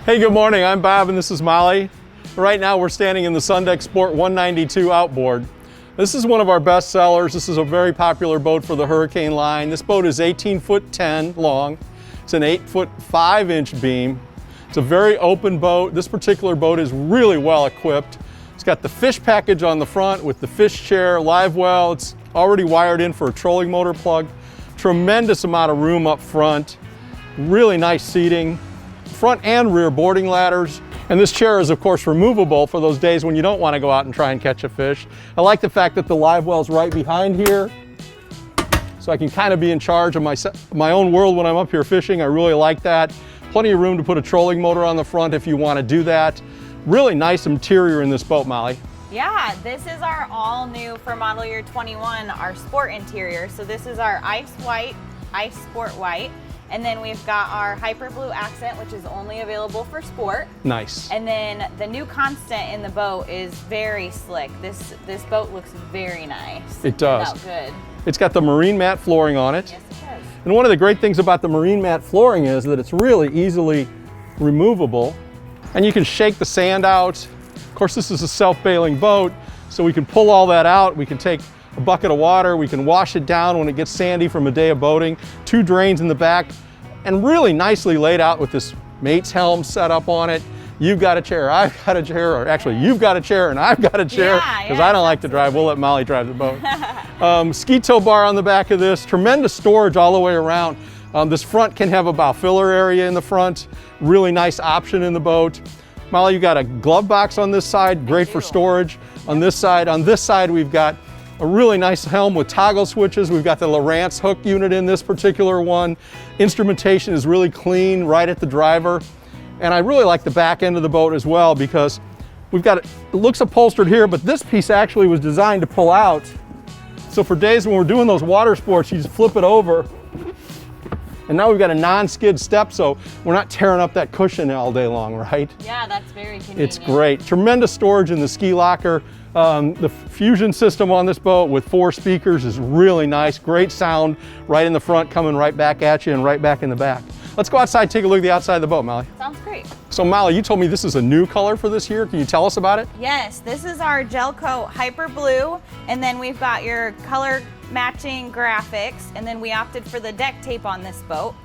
Hey, good morning. I'm Bob and this is Molly. Right now we're standing in the SunDeck Sport 192 outboard. This is one of our best sellers. This is a very popular boat for the Hurricane line. This boat is 18 foot 10 long. It's an 8 foot 5 inch beam. It's a very open boat. This particular boat is really well equipped. It's got the fish package on the front with the fish chair, live well. It's already wired in for a trolling motor plug. Tremendous amount of room up front. Really nice seating. Front and rear boarding ladders. And this chair is of course removable for those days when you don't want to go out and try and catch a fish. I like the fact that the live well's right behind here, so I can kind of be in charge of my own world when I'm up here fishing. I really like that. Plenty of room to put a trolling motor on the front if you want to do that. Really nice interior in this boat, Molly. Yeah, this is our all new for model year 21, our sport interior. So this is our ice sport white. And then we've got our hyper blue accent, which is only available for sport. Nice. And then the new constant in the boat is very slick. This boat looks very nice. It does. Good. It's got the marine mat flooring on it. Yes, it does. And one of the great things about the marine mat flooring is that it's really easily removable. And you can shake the sand out. Of course, this is a self-bailing boat, so we can pull all that out. We can take a bucket of water, we can wash it down when it gets sandy from a day of boating. 2 drains in the back, and really nicely laid out with this mate's helm set up on it. You've got a chair, I've got a chair, or actually you've got a chair and I've got a chair, because I don't like to drive. We'll let Molly drive the boat. Ski tow bar on the back of this, tremendous storage all the way around. This front can have a bow filler area in the front, really nice option in the boat. Molly, you got a glove box on this side, great for storage. On this side we've got a really nice helm with toggle switches. We've got the Lowrance hook unit in this particular one. Instrumentation is really clean right at the driver. And I really like the back end of the boat as well, because we've got it looks upholstered here, but this piece actually was designed to pull out. So for days when we're doing those water sports, you just flip it over. And now we've got a non-skid step, so we're not tearing up that cushion all day long, right? Yeah, that's very convenient. It's great. Tremendous storage in the ski locker. The fusion system on this boat with 4 speakers is really nice. Great sound right in the front, coming right back at you and right back in the back. Let's go outside, take a look at the outside of the boat, Molly. Sounds great. So Molly, you told me this is a new color for this year. Can you tell us about it? Yes, this is our gel coat hyper blue, and then we've got your color matching graphics, and then we opted for the deck tape on this boat.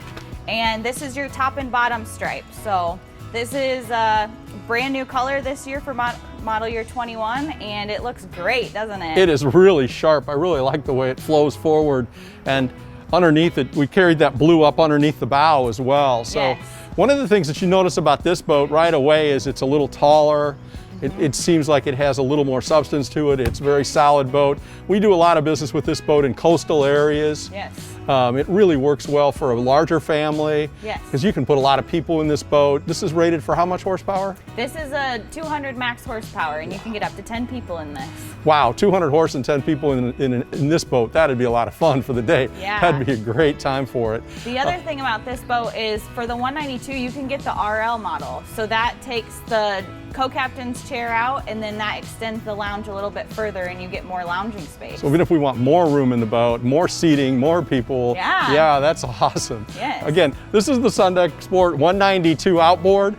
And this is your top and bottom stripe. So this is a brand new color this year for model year 21, and it looks great, doesn't it? It is really sharp. I really like the way it flows forward, and underneath it, we carried that blue up underneath the bow as well. So yes. One of the things that you notice about this boat right away is it's a little taller. It seems like it has a little more substance to it. It's a very solid boat. We do a lot of business with this boat in coastal areas. Yes. It really works well for a larger family. Yes. Because you can put a lot of people in this boat. This is rated for how much horsepower? This is a 200 max horsepower, and you can get up to 10 people in this. Wow, 200 horse and 10 people in this boat. That'd be a lot of fun for the day. Yeah. That'd be a great time for it. The other thing about this boat is for the 192, you can get the RL model. So that takes the co-captain's chair out, and then that extends the lounge a little bit further, and you get more lounging space. So even if we want more room in the boat, more seating, more people, yeah, that's awesome. Yes. Again, this is the SunDeck Sport 192 outboard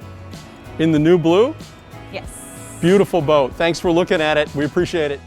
in the new blue. Yes. Beautiful boat. Thanks for looking at it. We appreciate it.